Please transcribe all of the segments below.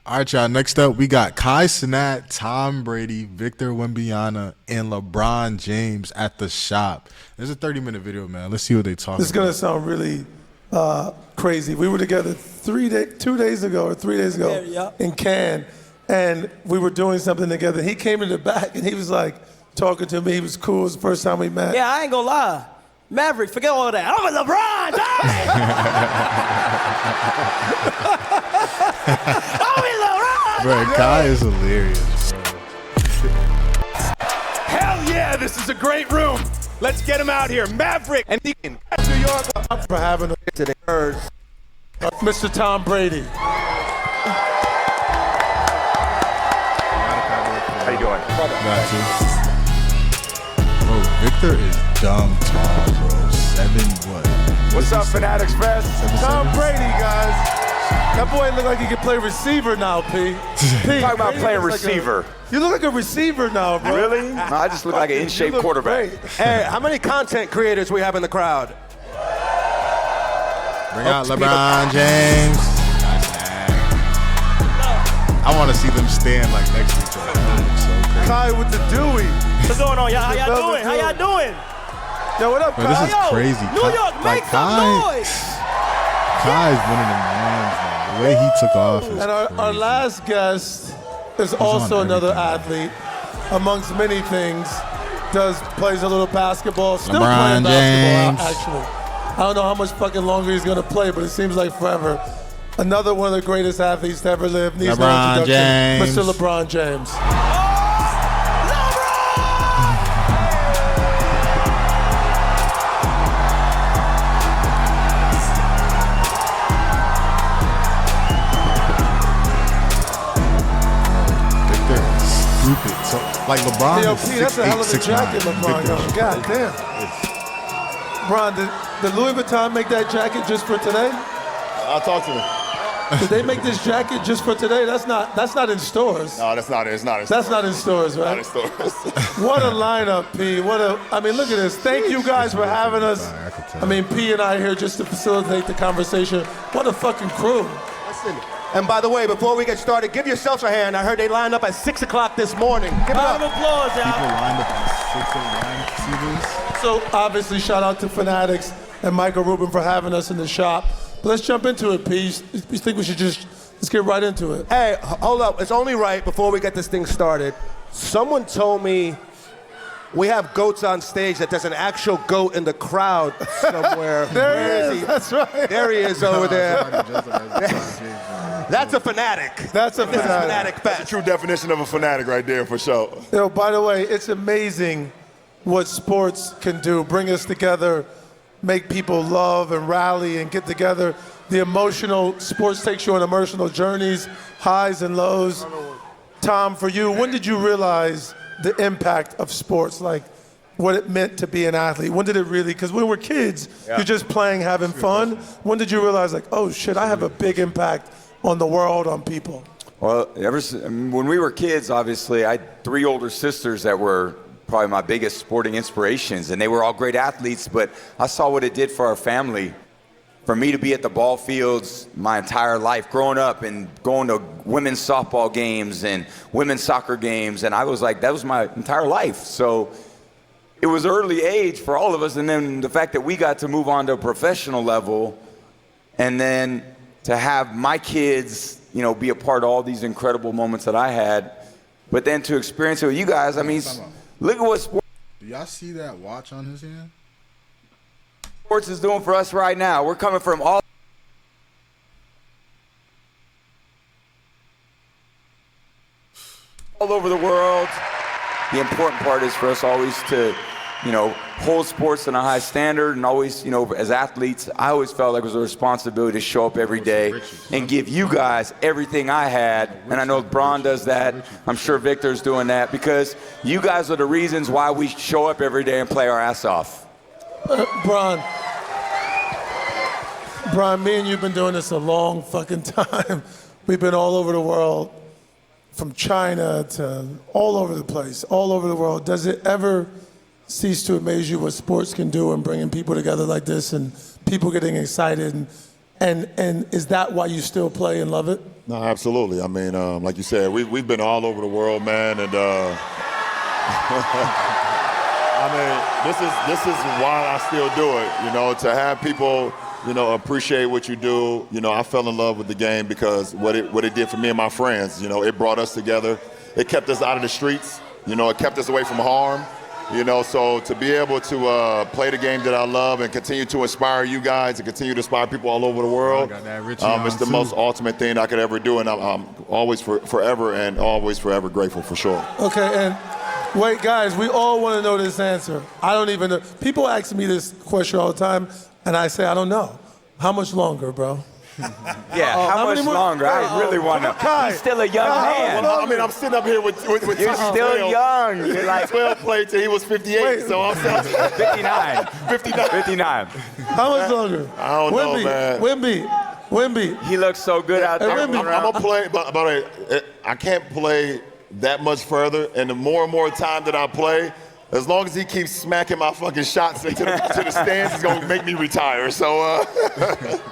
All right, y'all. Next up, we got Cenat, Tom Brady, Victor Wembanyama, and LeBron James at the shop. There's a 30-minute video, man. Let's see what they talk about. This is going to sound really crazy. We were together 2 days ago or 3 days ago in Cannes, and we were doing something together. He came in the back, and he was like talking to me. He was cool. It was the first time we met. Yeah, I ain't going to lie. Maverick, forget all of that. I'm a LeBron James! I'm a LeBron! Bro, Kai is hilarious. Hell yeah, this is a great room. Let's get him out here. Maverick and Deacon. New York. For having us today. Mr. Tom Brady. How you doing? Got you. Bro, Victor is dumb tall, bro. 7 what? What's up, Fanatics Fest? Tom Brady, guys. That boy look like he can play receiver now, P. Talking about playing receiver. You look like a receiver now, bro. Really? No, I just look like an in-shape quarterback. Hey, how many content creators we have in the crowd? Bring out LeBron James. I want to see them stand like next to each other. That looks so crazy. Kai with the Dewey. What's going on, y'all? How y'all doing? How y'all doing? Yo, what up, Bro, Kai? this is crazy. New York, make some noise! Kai is one of them ones, man. The way he took off is And our last guest is also another athlete, amongst many things. Plays a little basketball. Still LeBron playing James. basketball, actually. I don't know how much fucking longer he's gonna play, but it seems like forever. Another one of the greatest athletes to ever live. Needs no LeBron introduction. James. Mr. LeBron James. Victor is stupid. So, like LeBron Yo, is P, that's a hell of a 6'8", jacket, 6'9". LeBron. Victor Yo, is God damn. Bron, did Louis Vuitton make that jacket just for today? I'll talk to them. Did they make this jacket just for today? That's not in stores. No, that's not it. It's not in That's not in stores, right? Not in stores. What a lineup, P. I mean, look at this. Thank you guys for having us. I mean, P and I are here just to facilitate the conversation. What a fucking crew. Listen, and by the way, before we get started, give yourselves a hand. I heard they lined up at 6 o'clock this morning. Give it Round of up. applause, People y'all. lined up at 6 a.m. See this? So obviously, shout out to Fanatics and Michael Rubin for having us in the shop. But let's jump into it, P. You think we should let's get right into it? Hey, hold up. It's only right before we get this thing started. Someone told me we have goats on stage, that there's an actual goat in the crowd somewhere. There he is. That's right. There he is over there. That's a fanatic. That's a This is fanatic. fanatic The fest. true definition of a fanatic right there, for sure. Yo, by the way, it's amazing what sports can do. Bring us together, make people love and rally and get together. The sports takes you on emotional journeys, highs and lows. Tom, for you, when did you realize the impact of sports, like what it meant to be an athlete? When did it really, because when we're kids, you're just playing, having fun. When did you realize, like, oh shit, I have a big impact on the world, on people? Well, when we were kids, obviously, I had 3 older sisters that were probably my biggest sporting inspirations, and they were all great athletes, but I saw what it did for our family. For me to be at the ball fields my entire life, growing up and going to women's softball games and women's soccer games, and I was like, that was my entire life. So it was early age for all of us, and then the fact that we got to move on to a professional level, and then to have my kids, be a part of all these incredible moments that I had, but then to experience it with you guys, I mean, look at what sports. Do y'all see that watch on his hand? Sports is doing for us right now. We're coming from all over the world. The important part is for us always to, hold sports in a high standard, and always, as athletes, I always felt like it was a responsibility to show up every day and give you guys everything I had. And I know LeBron does that. I'm sure Victor's doing that, because you guys are the reasons why we show up every day and play our ass off. Brian, me and you've been doing this a long fucking time. We've been all over the world, from China to all over the place, all over the world. Does it ever cease to amaze you what sports can do and bringing people together like this and people getting excited And is that why you still play and love it? No, absolutely. I mean, like you said, we've been all over the world, man, and I mean, this is why I still do it. You know, to have people, you know, appreciate what you do. You know, I fell in love with the game because what it did for me and my friends. You know, it brought us together. It kept us out of the streets. You know, it kept us away from harm. You know, so to be able to play the game that I love and continue to inspire you guys and continue to inspire people all over the world, it's the most ultimate thing I could ever do, and I'm always forever and always forever grateful for sure. Okay, and wait, guys, we all want to know this answer. I don't even know. People ask me this question all the time, and I say, I don't know. How much longer, bro? Yeah, how much longer? I really want to know. He's still a young man. Well, I mean, I'm sitting up here with You're still young. You're like 12 played till he was 58, Wait. so I'm 59. 59. 59. How much longer? I don't know, man. Wimby. He looks so good out there. I'm gonna play, but I can't play that much further. And the more and more time that I play, as long as he keeps smacking my fucking shots into the stands, he's gonna make me retire. So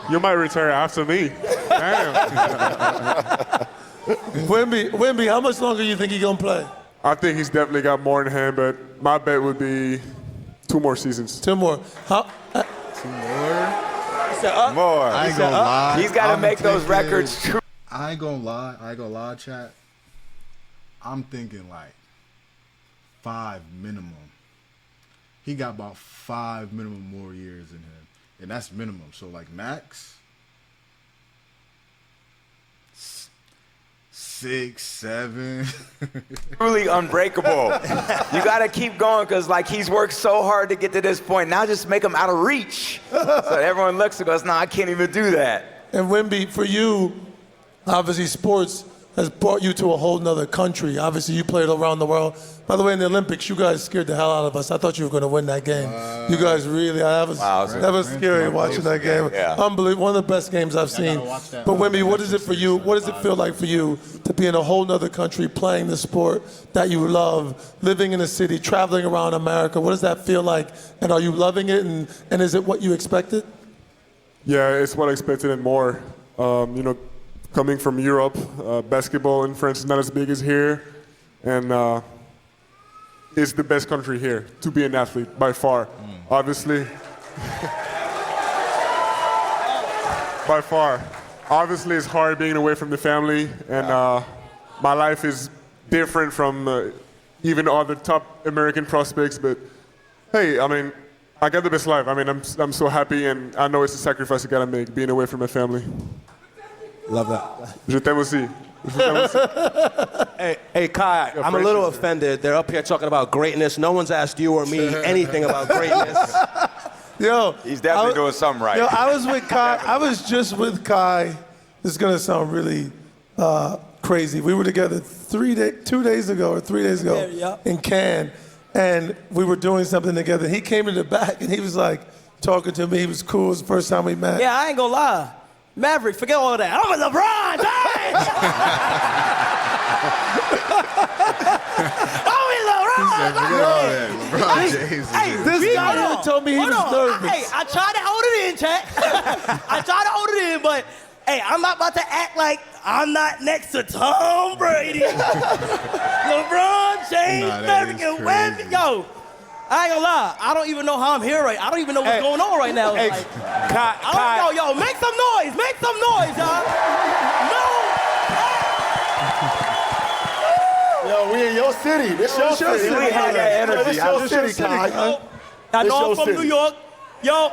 you might retire after me. Damn. Wimby, how much longer you think he gonna play? I think he's definitely got more in hand, but my bet would be 2 more seasons. 2 more. More? I ain't gonna lie. He's got to make those records true. I ain't gonna lie, chat. I'm thinking like 5 minimum. He got about 5 minimum more years in him. And that's minimum. So like max 6, 7. Truly unbreakable. You got to keep going because like he's worked so hard to get to this point. Now just make him out of reach. So everyone looks and goes, no, I can't even do that. And Wimby, for you, obviously sports has brought you to a whole nother country. Obviously, you played around the world. By the way, in the Olympics, you guys scared the hell out of us. I thought you were going to win that game. You guys really, that was scary watching that game. Yeah. Unbelievable. One of the best games I've seen. But Wimby, what is it for you? What does it feel like for you to be in a whole nother country, playing the sport that you love, living in a city, traveling around America? What does that feel like? And are you loving it? And is it what you expected? Yeah, it's what I expected and more. You know, coming from Europe, basketball in France is not as big as here, and it's the best country here to be an athlete by far. Obviously, by far. Obviously, it's hard being away from the family, and my life is different from even other top American prospects. But hey, I mean, I got the best life. I mean, I'm so happy, and I know it's a sacrifice I gotta make, being away from my family. Love that. Je t'aime aussi. Hey, Kai, I'm a little offended. They're up here talking about greatness. No one's asked you or me anything about greatness. Yo, He's definitely doing something right. Yo, I was with Kai. I was just with Kai. This is gonna sound really crazy. We were together 3 days ago in Cannes, and we were doing something together. He came in the back and he was like talking to me. He was cool. It was the first time we met. Yeah, I ain't gonna lie. Maverick, forget all of that. I'm a LeBron James! I'm a LeBron James! Hey, this guy here told me he was nervous. Hey, I tried to hold it in, chat. I tried to hold it in, but hey, I'm not about to act like I'm not next to Tom Brady, LeBron James, Maverick, and Wemby. Yo, I ain't gonna lie. I don't even know how I'm here right. I don't even know what's going on right now. Hey, like, Kai, yo, make some noise. Make some noise, y'all. No. Yo, we in your city. This your city. We had that energy. This your city, Kai. I know I'm This from your New city. York. Yo,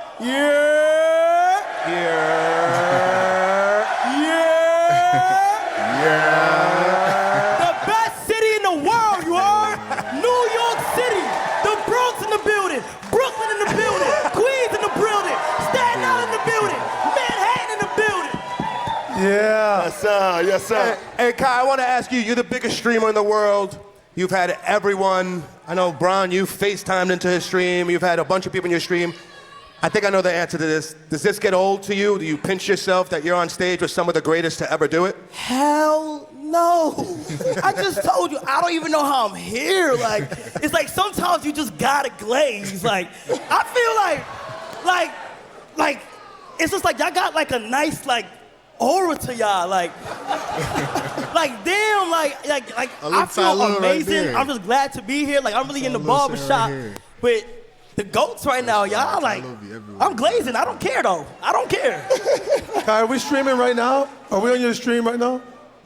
the best city in the world, you heard? New York City. The Bronx in the building. Brooklyn in the building. Queens in the building. Staten Island in the building. Manhattan in the building. Yeah. Yes, sir. Yes, sir. Hey, Kai, I want to ask you, you're the biggest streamer in the world. You've had everyone. I know, Bron, you FaceTimed into his stream. You've had a bunch of people in your stream. I think I know the answer to this. Does this get old to you? Do you pinch yourself that you're on stage with some of the greatest to ever do it? Hell no. I just told you, I don't even know how I'm here. Like, it's like sometimes you just gotta glaze. Like, I feel like it's just like y'all got like a nice like aura to y'all, like damn, like I feel amazing. I'm just glad to be here. Like I'm really in the barbershop with the GOATs right now, y'all. Like I'm glazing. I don't care though. I don't care. Kai, are we streaming right now? Are we on your stream right now?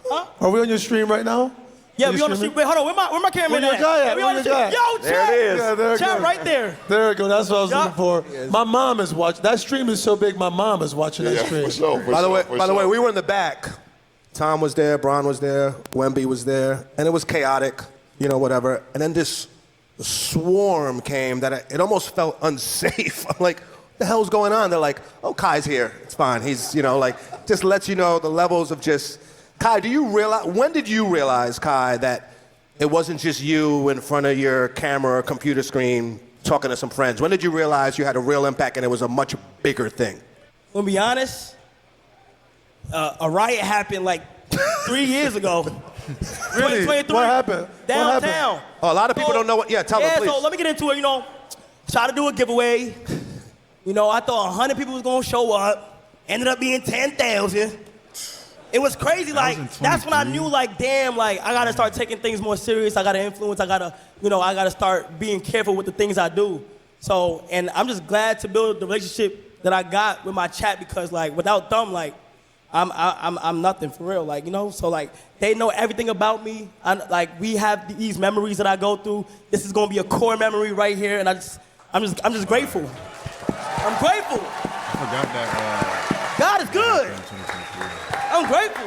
Huh? Are we on your stream right now? Yeah, we on the stream. Wait, hold on. Where my cameraman at? Yeah, we on the stream. Yo, There it is. Yeah, there it chat goes. right there. There we go. That's what I was looking for. My mom is watching. That stream is so big. My mom is watching that stream. For sure, By the way, we were in the back. Tom was there, Bron was there, Wemby was there, and it was chaotic, you know, whatever. And then this swarm came that it almost felt unsafe. I'm like, what the hell's going on? They're like, oh, Kai's here. It's fine. He's, you know, like, just lets you know the levels of just. Kai, when did you realize, Kai, that it wasn't just you in front of your camera or computer screen talking to some friends? When did you realize you had a real impact and it was a much bigger thing? To be honest, a riot happened like 3 years ago. Really? 2023. What happened? Downtown. Oh, a lot of people don't know what. Yeah, tell them, please. So let me get into it. You know, try to do a giveaway. You know, I thought 100 people was gonna show up. Ended up being 10,000. It was crazy. Like that's when I knew, like, damn, like I gotta start taking things more serious. I gotta influence. I gotta start being careful with the things I do. So, and I'm just glad to build the relationship that I got with my chat because, like, without them, like, I'm nothing for real. Like, you know, so like they know everything about me. Like we have these memories that I go through. This is gonna be a core memory right here, and I'm just grateful. I'm grateful. I forgot that. God is good. I'm grateful.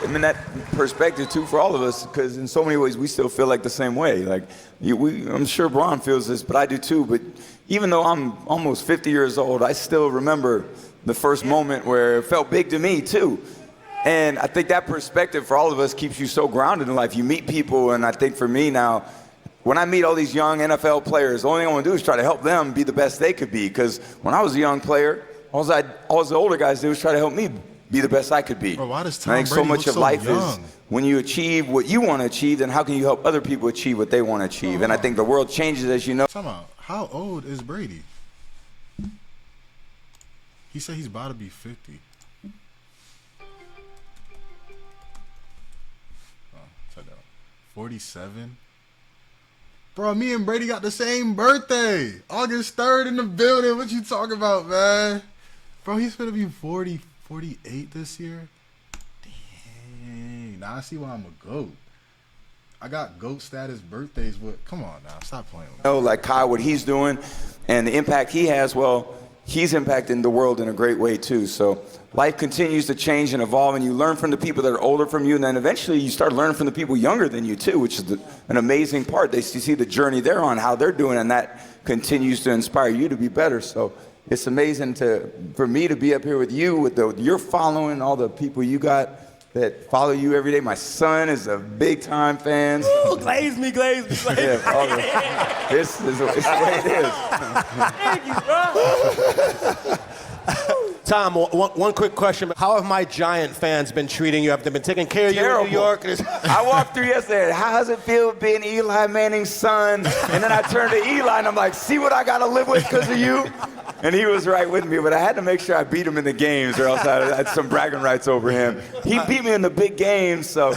I mean, that perspective, too, for all of us, because in so many ways, we still feel like the same way. Like, I'm sure Bron feels this, but I do, too. But even though I'm almost 50 years old, I still remember the first moment where it felt big to me, too. And I think that perspective for all of us keeps you so grounded in life. You meet people, and I think for me now, when I meet all these young NFL players, the only thing I want to do is try to help them be the best they could be. Because when I was a young player, all the older guys did was try to help me be the best I could be. Bro, why does Tom I think so Brady much look of so life young? is when you achieve what you want to achieve, then how can you help other people achieve what they want to achieve? And I think the world changes, as you know. Shamaah, how old is Brady? He said he's about to be 50. Oh, check that out. 47. Bro, me and Brady got the same birthday. August 3rd in the building. What you talking about, man? Bro, he's gonna be 40, 48 this year. Dang. Now I see why I'm a GOAT. I got GOAT status birthdays, but come on now, stop playing with me. Like Kai, what he's doing and the impact he has, well, he's impacting the world in a great way too. So life continues to change and evolve, and you learn from the people that are older from you, and then eventually you start learning from the people younger than you too, which is an amazing part. They see the journey they're on, how they're doing, and that continues to inspire you to be better. So it's amazing for me to be up here with you, with your following, all the people you got that follow you every day. My son is a big time fan. Ooh, glaze me. Yeah, it's the way it is. Thank you, bro. Tom, one quick question. How have my Giant fans been treating you? Have they been taking care of you in New York? I walked through yesterday. How does it feel being Eli Manning's son? And then I turned to Eli and I'm like, see what I got to live with because of you? And he was right with me, but I had to make sure I beat him in the games or else I had some bragging rights over him. He beat me in the big games, so,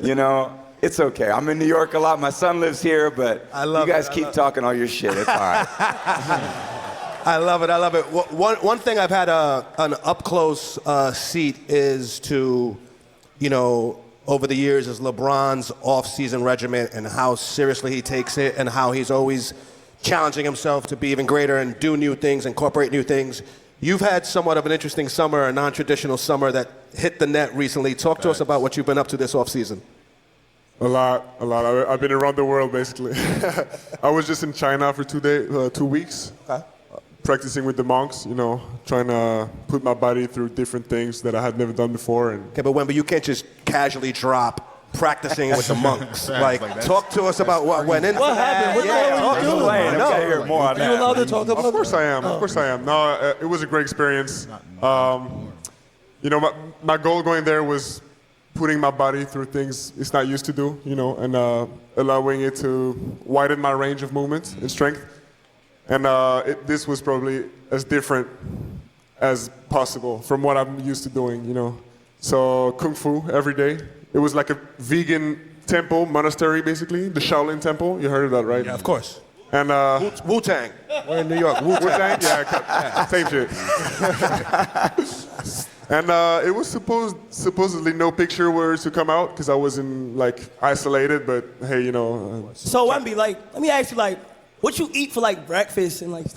you know, it's okay. I'm in New York a lot. My son lives here, but you guys keep talking all your shit. It's all right. I love it. I love it. One thing I've had an up-close seat is to, you know, over the years is LeBron's off-season regimen and how seriously he takes it and how he's always challenging himself to be even greater and do new things, incorporate new things. You've had somewhat of an interesting summer, a non-traditional summer that hit the net recently. Talk to us about what you've been up to this off-season. A lot. I've been around the world, basically. I was just in China for 2 weeks. Okay. Practicing with the monks, you know, trying to put my body through different things that I had never done before. Okay, but Wemby, you can't just casually drop practicing with the monks. Like talk to us about what went into What happened? What the hell are you doing? Are you allowed to talk about Of course I am. Of course I am. No, it was a great experience. You know, my goal going there was putting my body through things it's not used to do, you know, and allowing it to widen my range of movement and strength. And this was probably as different as possible from what I'm used to doing, you know. So Kung Fu every day. It was like a vegan temple, monastery basically, the Shaolin Temple. You heard of that, right? Yeah, of course. And Wu-Tang. We're in New York. Wu-Tang? Yeah, same shit. And it was supposedly no picture were to come out because I wasn't like isolated, but hey, you know. So Wemby, like, let me ask you, like, what you eat for like breakfast and like?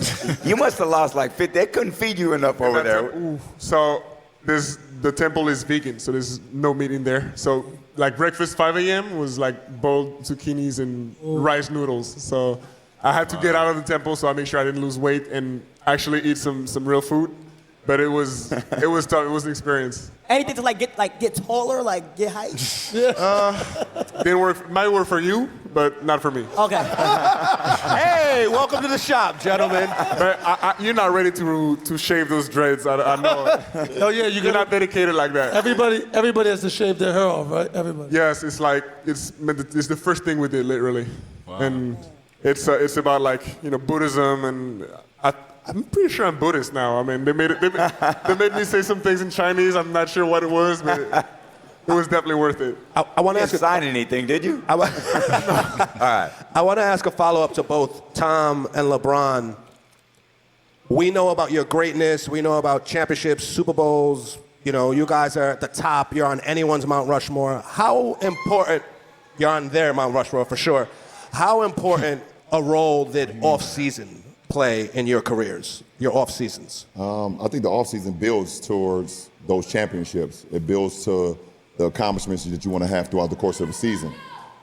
You must have lost like 50. They couldn't feed you enough over there. So the temple is vegan, so there's no meat in there. So like breakfast 5 a.m. was like boiled zucchinis and rice noodles. So I had to get out of the temple, so I made sure I didn't lose weight and actually eat some real food. But it was tough. It was an experience. Anything to get taller, like get height? Didn't work. Might work for you, but not for me. Okay. Hey, welcome to the shop, gentlemen. But you're not ready to shave those dreads. I know. Oh yeah, You're not dedicated like that. Everybody has to shave their hair off, right? Everybody. Yes, it's like it's the first thing we did, literally, and it's about like Buddhism, and I'm pretty sure I'm Buddhist now. I mean, they made me say some things in Chinese. I'm not sure what it was, but it was definitely worth it. I want to You didn't sign anything, did you? All right. I want to ask a follow-up to both Tom and LeBron. We know about your greatness. We know about championships, Super Bowls. You guys are at the top. You're on anyone's Mount Rushmore. How important, you're on their Mount Rushmore for sure. How important a role did off-season play in your careers, your off seasons? I think the off season builds towards those championships. It builds to the accomplishments that you want to have throughout the course of the season.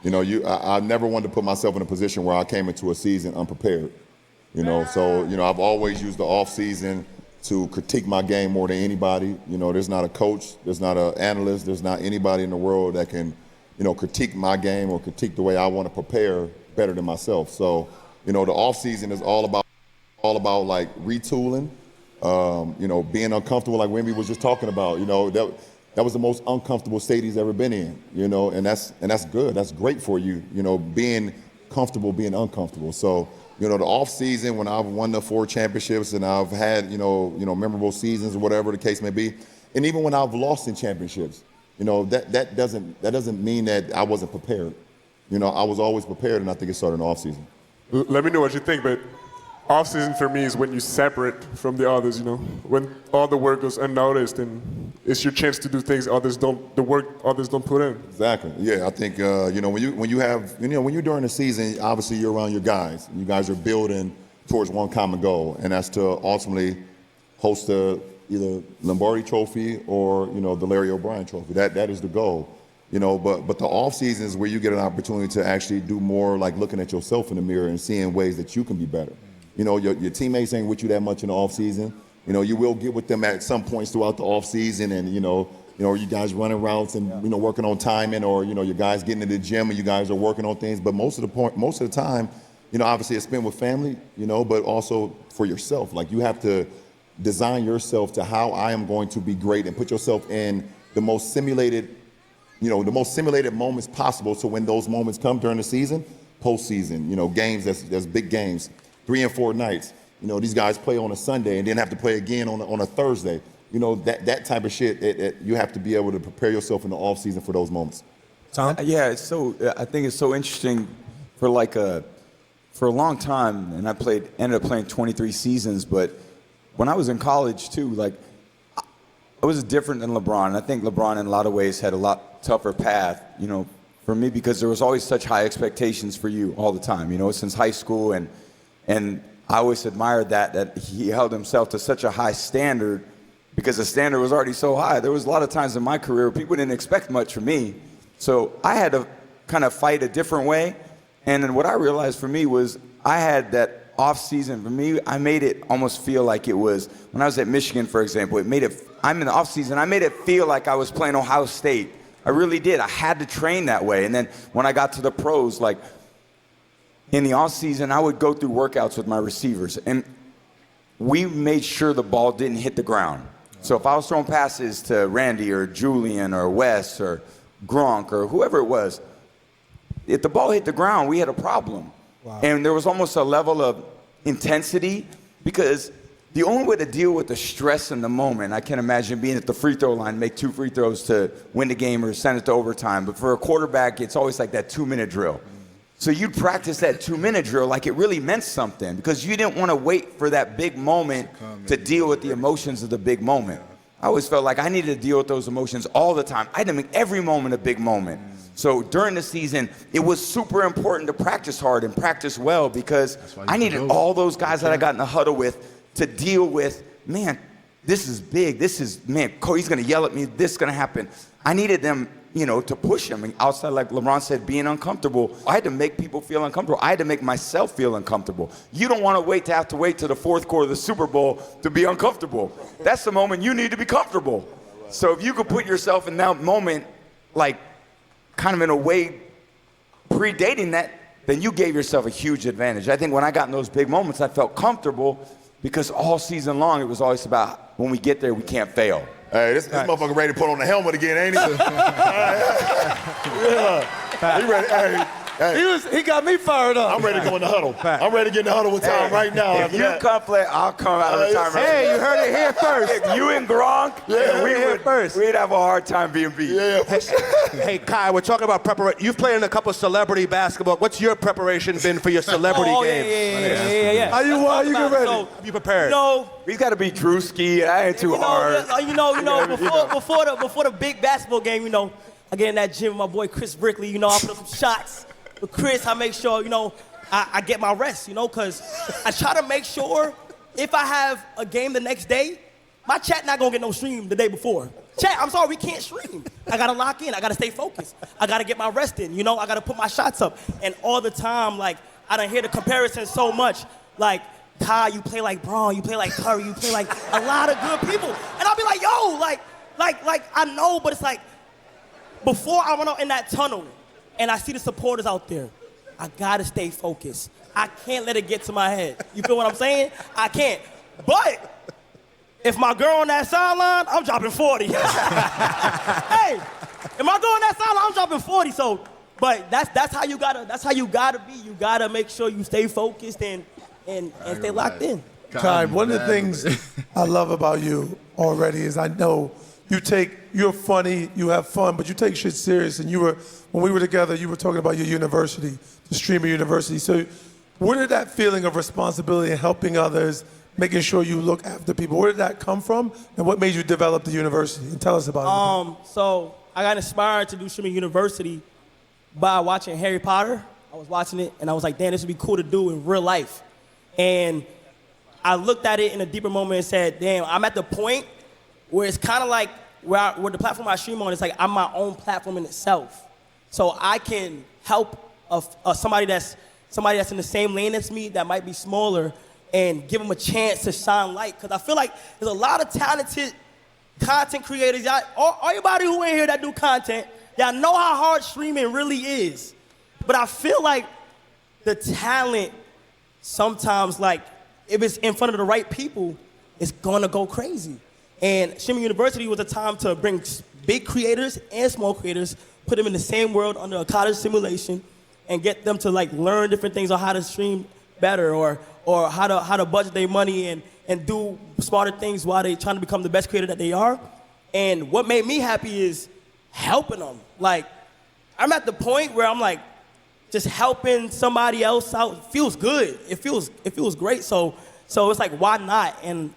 I never wanted to put myself in a position where I came into a season unprepared. So I've always used the off season to critique my game more than anybody. There's not a coach, there's not an analyst, there's not anybody in the world that can, critique my game or critique the way I want to prepare better than myself. So, the off season is all about like retooling, being uncomfortable, like Wemby was just talking about. That was the most uncomfortable state he's ever been in. And that's good. That's great for you. Being comfortable, being uncomfortable. So the off season, when I've won the 4 championships and I've had memorable seasons or whatever the case may be, and even when I've lost in championships, that doesn't mean that I wasn't prepared. I was always prepared, and I think it started in the off season. Let me know what you think, but off-season for me is when you separate from the others, when all the work goes unnoticed and it's your chance to do things others don't put in. Exactly. Yeah, I think when you're during the season, obviously you're around your guys. You guys are building towards one common goal, and that's to ultimately host the either Lombardi Trophy or the Larry O'Brien Trophy. That is the goal. But the off season is where you get an opportunity to actually do more, like looking at yourself in the mirror and seeing ways that you can be better. Your teammates ain't with you that much in the off season. You will get with them at some points throughout the off season, and you guys running routes and working on timing, or your guys getting to the gym and you guys are working on things. But most of the time, obviously it's spent with family, but also for yourself. Like you have to design yourself to how I am going to be great and put yourself in the most simulated moments possible. So when those moments come during the season, postseason, games that's big games. 3 and 4 nights. These guys play on a Sunday and then have to play again on a Thursday. That type of shit. You have to be able to prepare yourself in the off season for those moments. Tom? Yeah, I think it's so interesting for a long time, and I ended up playing 23 seasons. But when I was in college too, I was different than LeBron. And I think LeBron in a lot of ways had a lot tougher path, for me, because there was always such high expectations for you all the time, since high school. And I always admired that he held himself to such a high standard because the standard was already so high. There was a lot of times in my career where people didn't expect much from me. So I had to kind of fight a different way. And then what I realized for me was I had that off season. For me, I made it almost feel like it was, when I was at Michigan, for example, I'm in the off season, I made it feel like I was playing Ohio State. I really did. I had to train that way. And then when I got to the pros, in the off season, I would go through workouts with my receivers, and we made sure the ball didn't hit the ground. So if I was throwing passes to Randy or Julian or Wes or Gronk or whoever it was, if the ball hit the ground, we had a problem. Wow. And there was almost a level of intensity because the only way to deal with the stress in the moment, I can't imagine being at the free throw line, make 2 free throws to win the game or send it to overtime. But for a quarterback, it's always like that 2-minute drill. So you'd practice that 2-minute drill like it really meant something because you didn't want to wait for that big moment to deal with the emotions of the big moment. I always felt like I needed to deal with those emotions all the time. I had to make every moment a big moment. So during the season, it was super important to practice hard and practice well because I needed all those guys that I got in the huddle with to deal with, man, this is big. This is, man, he's going to yell at me. This is going to happen. I needed them, you know, to push him. And outside, like LeBron said, being uncomfortable, I had to make people feel uncomfortable. I had to make myself feel uncomfortable. You don't want to have to wait to the fourth quarter of the Super Bowl to be uncomfortable. That's the moment you need to be comfortable. So if you could put yourself in that moment, like kind of in a way predating that, then you gave yourself a huge advantage. I think when I got in those big moments, I felt comfortable because all season long, it was always about when we get there, we can't fail. Hey, this motherfucker ready to put on the helmet again, ain't he? Yeah. He ready. Hey. He got me fired up. I'm ready to go in the huddle. I'm ready to get in the huddle with Tom right now. If you come play, I'll come out of retirement. Hey, you heard it here first. If you and Gronk, we'd have a hard time being beat. Yeah. Hey, Kai, we're talking about preparation. You've played in a couple of celebrity basketball. What's your preparation been for your celebrity games? Yeah. How you get ready? So, You prepared? He's got to be Drewski. I ain't too hard. Before the big basketball game, I get in that gym with my boy Chris Brickley. I put up some shots. With Chris, I make sure, I get my rest, because I try to make sure if I have a game the next day, my chat not gonna get no stream the day before. Chat, I'm sorry, we can't stream. I gotta lock in, I gotta stay focused. I gotta get my rest in, I gotta put my shots up. And all the time, like, I done hear the comparison so much, like, Kai, you play like Braun, you play like Curry, you play like a lot of good people. And I'll be like, yo, like I know, but it's like, before I went out in that tunnel, and I see the supporters out there, I gotta stay focused. I can't let it get to my head. You feel what I'm saying? I can't. But if my girl on that sideline, I'm dropping 40. Hey, if my girl on that sideline, I'm dropping 40. So, but that's how you gotta be. You gotta make sure you stay focused and stay locked in. Kai, one of the things I love about you already is I know you're funny, you have fun, but you take shit serious. And when we were together, you were talking about your university, the Streamer University. So where did that feeling of responsibility and helping others, making sure you look after people, where did that come from? And what made you develop the university? And tell us about it. So I got inspired to do Streamer University by watching Harry Potter. I was watching it, and I was like, damn, this would be cool to do in real life. And I looked at it in a deeper moment and said, damn, I'm at the point where it's kind of like where the platform I stream on is like I'm my own platform in itself. So I can help somebody that's in the same lane as me that might be smaller and give them a chance to shine light. Because I feel like there's a lot of talented content creators. Everybody who in here that do content, y'all know how hard streaming really is. But I feel like the talent sometimes, like, if it's in front of the right people, it's gonna go crazy. And Shamaah University was a time to bring big creators and small creators, put them in the same world under a college simulation, and get them to like learn different things on how to stream better or how to budget their money and do smarter things while they're trying to become the best creator that they are. And what made me happy is helping them. Like, I'm at the point where I'm like, just helping somebody else out feels good. It feels great. So it's like, why not? And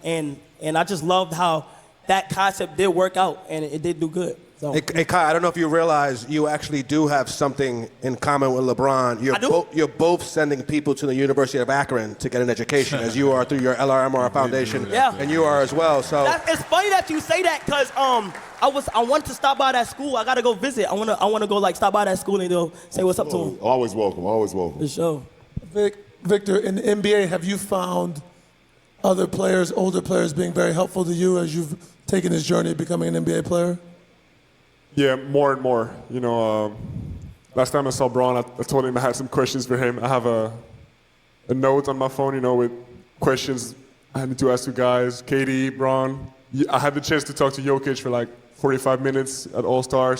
I just loved how that concept did work out, and it did do good. So. Hey, Kai, I don't know if you realize you actually do have something in common with LeBron. You're both sending people to the University of Akron to get an education, as you are through your LRMR Foundation, and you are as well. So it's funny that you say that, because I wanted to stop by that school. I got to go visit. I want to go like stop by that school and go say what's up to them. Always welcome. Always welcome. For sure. Victor, in the NBA, have you found other players, older players, being very helpful to you as you've taken this journey of becoming an NBA player? Yeah, more and more. Last time I saw Braun, I told him I had some questions for him. I have a note on my phone, with questions I need to ask you guys. KD, Braun. I had the chance to talk to Jokic for like 45 minutes at All-Star.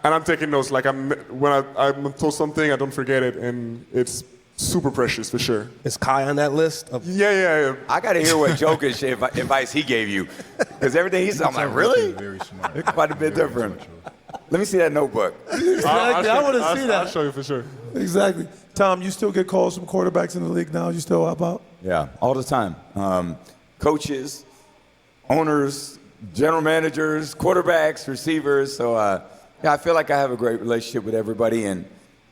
And I'm taking notes. Like when I'm told something, I don't forget it, and it's super precious for sure. Is Kai on that list? Yeah. I got to hear what jokish advice he gave you. Because everything he said, I'm like, really? Very smart. It's quite a bit Very different. intellectual. Let me see that notebook. Exactly. I want to see that. I'll show you for sure. Exactly. Tom, you still get calls from quarterbacks in the league now? You still help out? Yeah, all the time. Coaches, owners, general managers, quarterbacks, receivers. So, yeah, I feel like I have a great relationship with everybody. And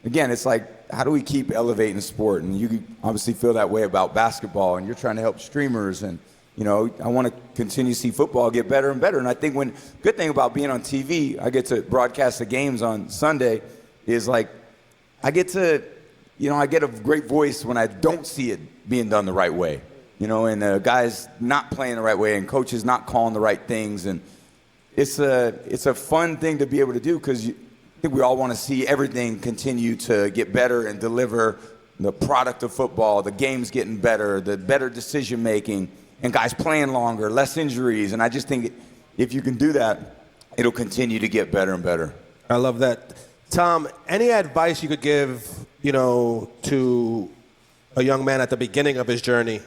again, it's like, how do we keep elevating sport? And you obviously feel that way about basketball, and you're trying to help streamers. And, you know, I want to continue to see football get better and better. And I think good thing about being on TV, I get to broadcast the games on Sunday, is like, I get a great voice when I don't see it being done the right way. You know, and guys not playing the right way and coaches not calling the right things. And it's a fun thing to be able to do, because I think we all want to see everything continue to get better and deliver the product of football, the games getting better, the better decision making, and guys playing longer, less injuries. And I just think if you can do that, it'll continue to get better and better. I love that. Tom, any advice you could give, you know, to a young man at the beginning of his journey,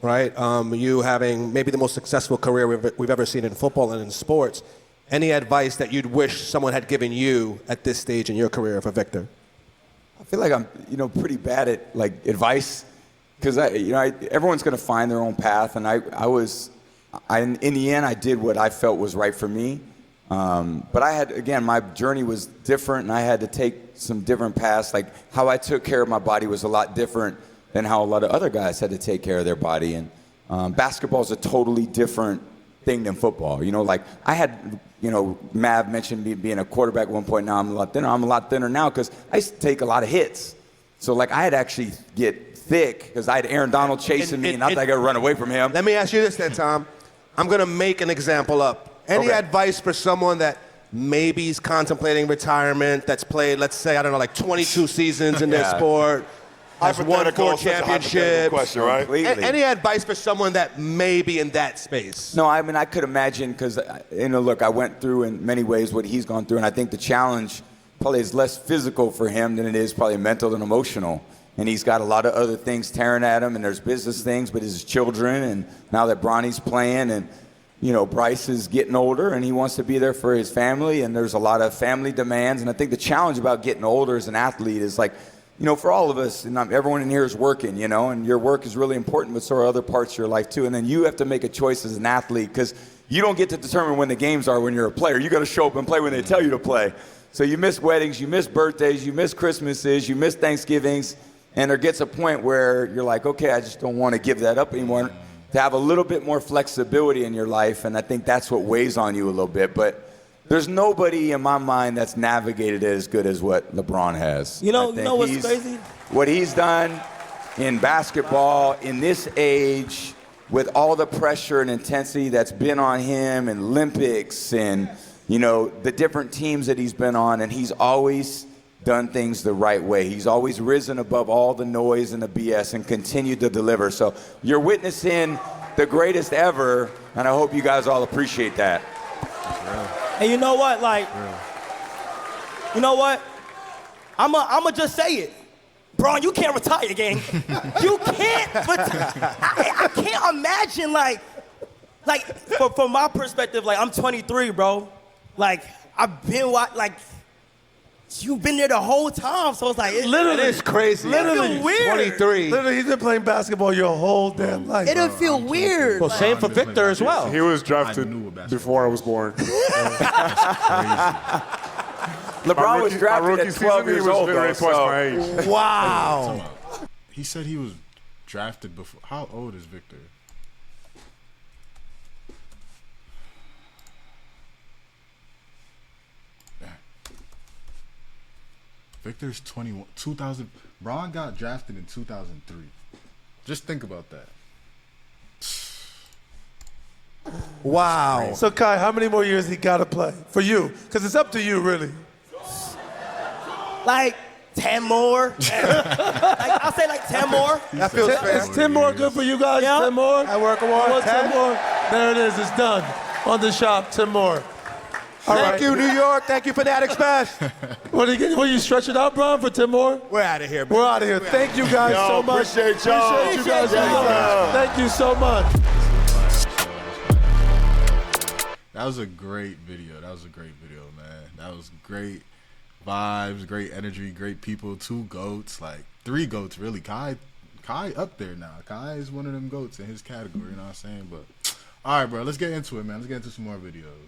right? You having maybe the most successful career we've ever seen in football and in sports. Any advice that you'd wish someone had given you at this stage in your career for Victor? I feel like I'm, pretty bad at like advice, because everyone's going to find their own path, and in the end I did what I felt was right for me. But my journey was different, and I had to take some different paths. Like how I took care of my body was a lot different than how a lot of other guys had to take care of their body. And basketball is a totally different thing than football. You know, like I had, Mav mentioned me being a quarterback at one point. Now I'm a lot thinner. I'm a lot thinner now because I used to take a lot of hits. So like I had to actually get thick because I had Aaron Donald chasing me, and not that I got to run away from him. Let me ask you this then, Tom. I'm going to make an example up. Any advice for someone that maybe is contemplating retirement, that's played, let's say, 22 seasons in their sport, has won 4 championships? Question, right? Any advice for someone that may be in that space? No, I mean, I could imagine, because, look, I went through in many ways what he's gone through, and I think the challenge probably is less physical for him than it is probably mental and emotional. And he's got a lot of other things tearing at him, and there's business things, but his children, and now that Bronny's playing, and Bryce is getting older, and he wants to be there for his family, and there's a lot of family demands. And I think the challenge about getting older as an athlete is like, for all of us, and everyone in here is working, and your work is really important, but so are other parts of your life too. And then you have to make a choice as an athlete, because you don't get to determine when the games are when you're a player. You got to show up and play when they tell you to play. So you miss weddings, you miss birthdays, you miss Christmases, you miss Thanksgivings, and there gets a point where you're like, okay, I just don't want to give that up anymore. To have a little bit more flexibility in your life, and I think that's what weighs on you a little bit. But there's nobody in my mind that's navigated it as good as what LeBron has. You know what's crazy? What he's done in basketball in this age, with all the pressure and intensity that's been on him in Olympics and, the different teams that he's been on, and he's always done things the right way. He's always risen above all the noise and the BS and continued to deliver. So you're witnessing the greatest ever, and I hope you guys all appreciate that. And you know what? I'ma just say it. Bron, you can't retire, gang. You can't retire. I can't imagine, from my perspective, I'm 23, bro. I've been, you've been there the whole time, so it's like... Literally, it's crazy. Literally, weird. 23. Literally, he's been playing basketball your whole damn life. It'll feel weird. Well, same for Victor as well. He was drafted before I was born. LeBron was drafted at 12 years old, though, twice my age. Wow. He said he was drafted before. How old is Victor? Victor's 21. 2000. Bron got drafted in 2003. Just think about that. Wow. So, Kai, how many more years he got to play for you? Because it's up to you, really. 10 more. I'll say 10 more. That feels fair. Is 10 more good for you guys? Yeah. 10 more? I work a while. 10 more? There it is. It's done. On the shop, 10 more. Thank you, New York. Thank you, Fanatic Smash. What you stretch it out, Bron, for 10 more? We're out of here, man. We're out of here. Thank you guys so much. Appreciate y'all. Appreciate you guys so much. Thank you so much. That was a great video. That was a great video, man. That was great vibes, great energy, great people. 2 GOATs, like 3 GOATs, really. Kai up there now. Kai is one of them GOATs in his category, you know what I'm saying? But all right, bro, let's get into it, man. Let's get into some more videos.